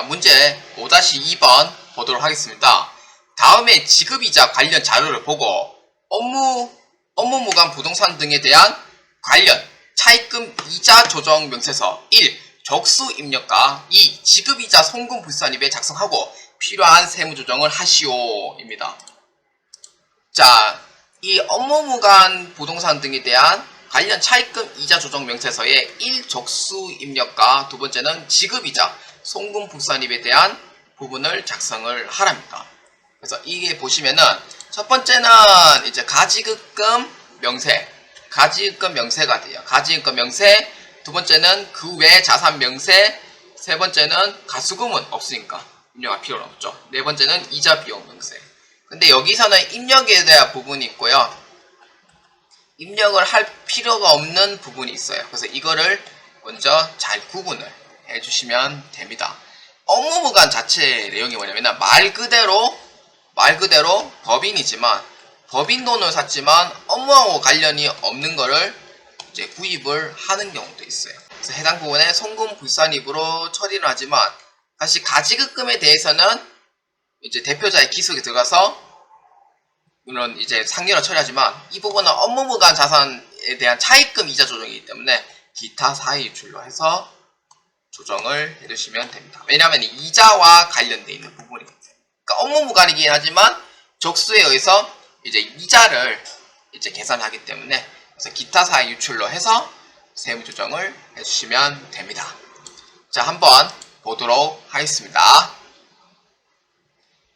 문제 5-2번 보도록 하겠습니다. 다음에 지급이자 관련 자료를 보고 업무무관 부동산 등에 대한 관련 차입금 이자 조정 명세서 1. 적수 입력과 2. 지급이자 송금 불산입에 작성하고 필요한 세무조정을 하시오 입니다. 자, 이 업무무관 부동산 등에 대한 관련 차입금 이자 조정 명세서의 1. 적수 입력과 두 번째는 지급이자 송금 불산입에 대한 부분을 작성을 하랍니다. 그래서 이게 보시면은 첫 번째는 이제 가지급금 명세가 돼요. 가지급금 명세, 두 번째는 그 외 자산 명세, 세 번째는 가수금은 없으니까 입력할 필요는 없죠. 네 번째는 이자 비용 명세. 근데 여기서는 입력에 대한 부분이 있고요. 입력을 할 필요가 없는 부분이 있어요. 그래서 이거를 먼저 잘 구분을 해주시면 됩니다. 업무무관 자체 내용이 뭐냐면 말 그대로 법인이지만 법인 돈을 샀지만 업무하고 관련이 없는 거를 이제 구입을 하는 경우도 있어요. 그래서 해당 부분에 송금 불산입으로 처리를 하지만 다시 가지급금에 대해서는 이제 대표자의 기속에 들어가서 물론 이제 상여로 처리하지만 이 부분은 업무무관 자산에 대한 차입금 이자 조정이기 때문에 기타 사유출로 해서 조정을 해주시면 됩니다. 왜냐하면 이자와 관련되어 있는 부분이거든요. 그러니까 업무무관이긴 하지만 적수에 의해서 이제 이자를 이제 계산하기 때문에 그래서 기타 사유 유출로 해서 세무 조정을 해주시면 됩니다. 자, 한번 보도록 하겠습니다.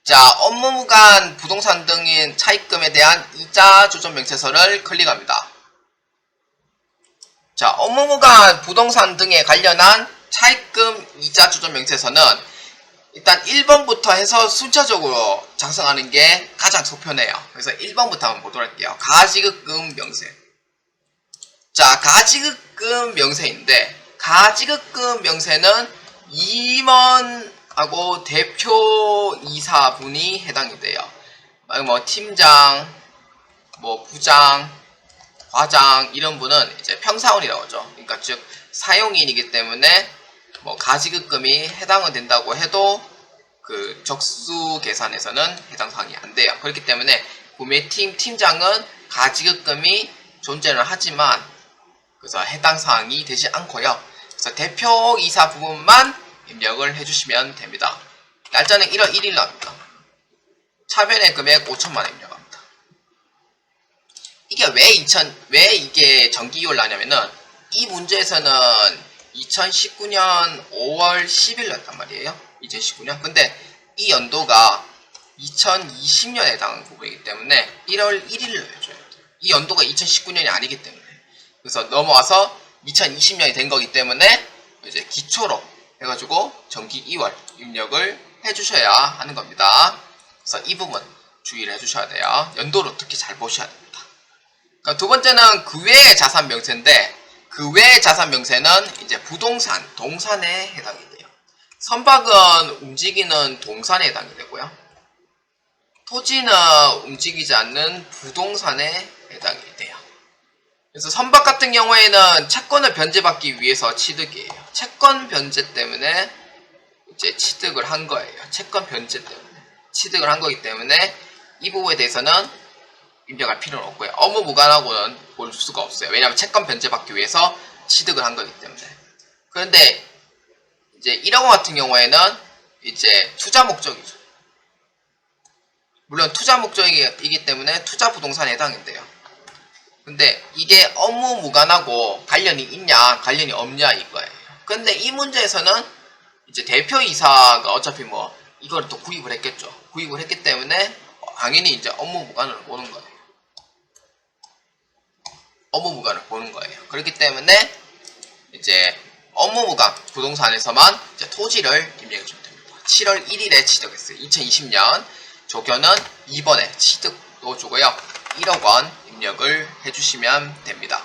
자, 업무무관 부동산 등인 차입금에 대한 이자 조정 명세서를 클릭합니다. 자, 업무무관 부동산 등에 관련한 차입금 이자 조정 명세서는 일단 1번부터 해서 순차적으로 작성하는 게 가장 속편해요. 그래서 1번부터 한번 보도록 할게요. 가지급금 명세. 자, 가지급금 명세인데 가지급금 명세는 임원하고 대표이사분이 해당이 돼요. 뭐 팀장, 뭐 부장, 과장 이런 분은 이제 평사원이라고 하죠. 그러니까 즉 사용인이기 때문에 뭐 가지급금이 해당은 된다고 해도 그 적수 계산에서는 해당 사항이 안 돼요. 그렇기 때문에 구매팀 팀장은 가지급금이 존재를 하지만 그래서 해당 사항이 되지 않고요. 그래서 대표이사 부분만 입력을 해주시면 됩니다. 날짜는 1월 1일 납니다. 차변의 금액 5천만원 입력합니다. 이게 왜 이게 정기이월 나냐면은 이 문제에서는 2019년 5월 10일 났단 말이에요. 2019년. 근데 이 연도가 2020년에 해당하는 부분이기 때문에 1월 1일로 해줘야 돼요. 이 연도가 2019년이 아니기 때문에. 그래서 넘어와서 2020년이 된 거기 때문에 이제 기초로 해가지고 정기 2월 입력을 해주셔야 하는 겁니다. 그래서 이 부분 주의를 해주셔야 돼요. 연도로 특히 잘 보셔야 됩니다. 그러니까 두 번째는 그 외의 자산 명세인데 그 외의 자산 명세는 이제 부동산, 동산에 해당이 돼요. 선박은 움직이는 동산에 해당이 되고요. 토지는 움직이지 않는 부동산에 해당이 돼요. 그래서 선박 같은 경우에는 채권을 변제받기 위해서 취득이에요. 채권 변제 때문에 이제 취득을 한 거예요. 채권 변제 때문에 취득을 한 거기 때문에 이 부분에 대해서는 입력할 필요는 없고요. 업무무관하고는 볼 수가 없어요. 왜냐하면 채권 변제받기 위해서 취득을 한 거기 때문에. 그런데 이제 1억 원 같은 경우에는 이제 투자 목적이죠. 물론 투자 목적이기 때문에 투자 부동산에 해당인데요. 근데 이게 업무무관하고 관련이 있냐 관련이 없냐 이거예요. 근데 이 문제에서는 이제 대표이사가 어차피 뭐 이걸 또 구입을 했겠죠. 구입을 했기 때문에 당연히 이제 업무무관을 보는 거예요. 업무무관을 보는 거예요. 그렇기 때문에 이제 업무무관 부동산에서만 이제 토지를 입력해 주면 됩니다. 7월 1일에 취득했어요. 2020년 조견은 2번에 취득도 주고요. 1억 원 입력을 해주시면 됩니다.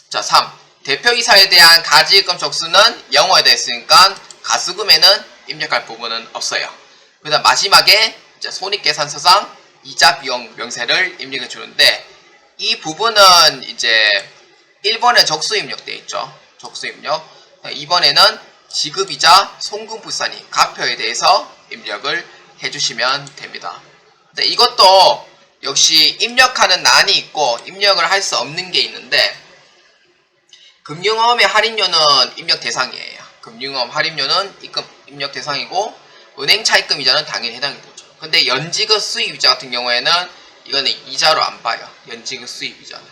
자, 3. 대표이사에 대한 가지급금 적수는 영어에 되어 있으니까 가수금에는 입력할 부분은 없어요. 그 다음 마지막에 이제 손익계산서상 이자 비용 명세를 입력해 주는데 이 부분은 이제 1번에 적수 입력되어 있죠. 적수 입력. 2번에는 지급이자 송금부산이 가표에 대해서 입력을 해주시면 됩니다. 근데 이것도 역시 입력하는 난이 있고 입력을 할 수 없는 게 있는데, 금융어음의 할인료는 입력 대상이에요. 금융어음 할인료는 입력 대상이고 은행 차입금 이자는 당연히 해당이 되죠. 근데 연지급 수입이자 같은 경우에는 이거는 이자로 안 봐요. 연지급 수입이자는.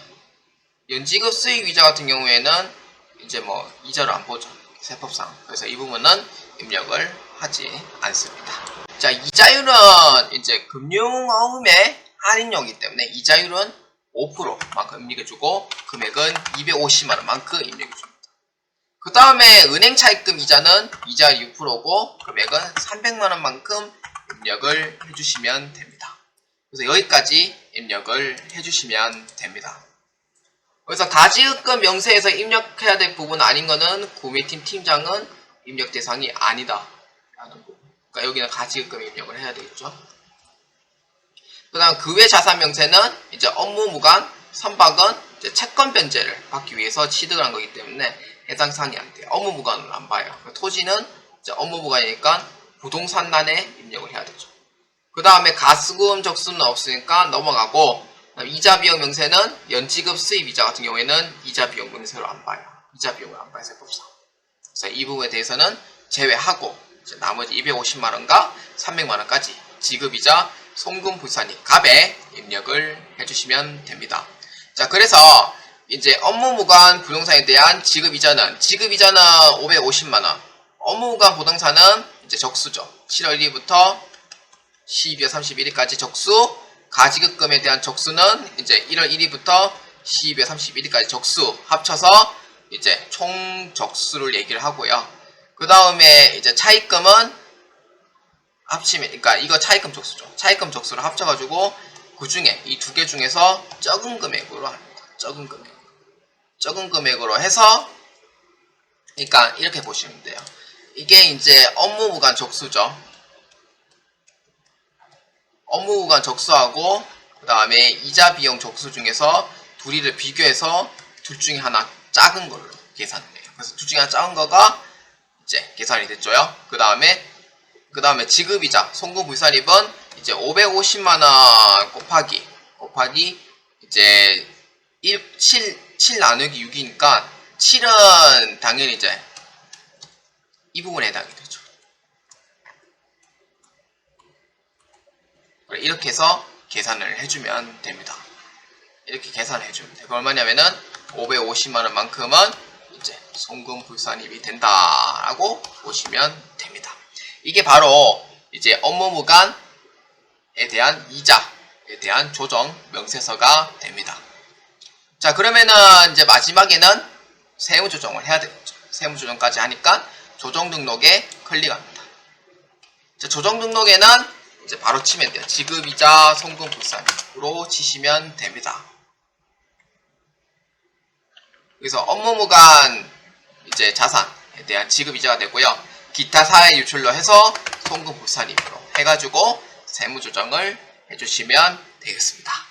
연지급 수입이자 같은 경우에는 이제 뭐 이자로 안 보죠. 세법상. 그래서 이 부분은 입력을 하지 않습니다. 자, 이자율은 이제 금융어음의 할인료이기 때문에 이자율은 5%만큼 입력해주고 금액은 250만원만큼 입력해줍니다. 그 다음에 은행 차입금 이자는 이자 6%고 금액은 300만원만큼 입력을 해주시면 됩니다. 그래서 여기까지 입력을 해주시면 됩니다. 그래서 가지급금 명세에서 입력해야 될 부분 아닌 거는 구매팀 팀장은 입력 대상이 아니다 라는 부분. 그러니까 여기는 가지급금 입력을 해야 되겠죠. 그 다음 그 외 자산 명세는 이제 업무 무관, 선박은 이제 채권 변제를 받기 위해서 취득을 한 거기 때문에 해당 사항이 안 돼요. 업무 무관은 안 봐요. 토지는 이제 업무 무관이니까 부동산란에 입력을 해야 되죠. 그 다음에 가수금 적수는 없으니까 넘어가고, 이자 비용 명세는 연지급 수입 이자 같은 경우에는 이자 비용 명세로 안 봐요. 이자 비용을 안 봐요, 세법상. 그래서 이 부분에 대해서는 제외하고 이제 나머지 250만원과 300만원까지 지급이자 송금 부산이 갑에 입력을 해주시면 됩니다. 자, 그래서 이제 업무무관 부동산에 대한 지급이자는 550만원, 업무무관 부동산은 이제 적수죠. 7월 1일부터 12월 31일까지 적수, 가지급금에 대한 적수는 이제 1월 1일부터 12월 31일까지 적수 합쳐서 이제 총 적수를 얘기를 하고요. 그 다음에 이제 차입금은 합치면, 그러니까 이거 차입금 적수죠. 차입금 적수를 합쳐가지고 그 중에 이 두 개 중에서 적은 금액으로 합니다. 적은 금액. 적은 금액으로 해서, 그러니까 이렇게 보시면 돼요. 이게 이제 업무무관 적수죠. 업무무관 적수하고 그 다음에 이자 비용 적수 중에서 둘이를 비교해서 둘 중에 하나 작은 걸로 계산을 해요. 그래서 둘 중에 하나 작은 거가 이제 계산이 됐죠요. 그 다음에 지급이자 송금 불산입은 이제 550만원 곱하기 이제 7 나누기 6이니까 7은 당연히 이제 이 부분에 해당이 되죠. 이렇게 해서 계산을 해주면 됩니다. 이렇게 계산을 해주면 돼요. 얼마냐면은 550만원만큼은 이제 송금 불산입이 된다라고 보시면 됩니다. 이게 바로 이제 업무무관에 대한 이자에 대한 조정 명세서가 됩니다. 자, 그러면은 이제 마지막에는 세무조정을 해야 되겠죠. 세무조정까지 하니까 조정 등록에 클릭합니다. 자, 조정 등록에는 이제 바로 치면 돼요. 지급이자 송금 불산으로 치시면 됩니다. 그래서 업무무관 이제 자산에 대한 지급이자가 되고요. 기타 사회 유출로 해서 송금 불산입으로 해가지고 세무조정을 해주시면 되겠습니다.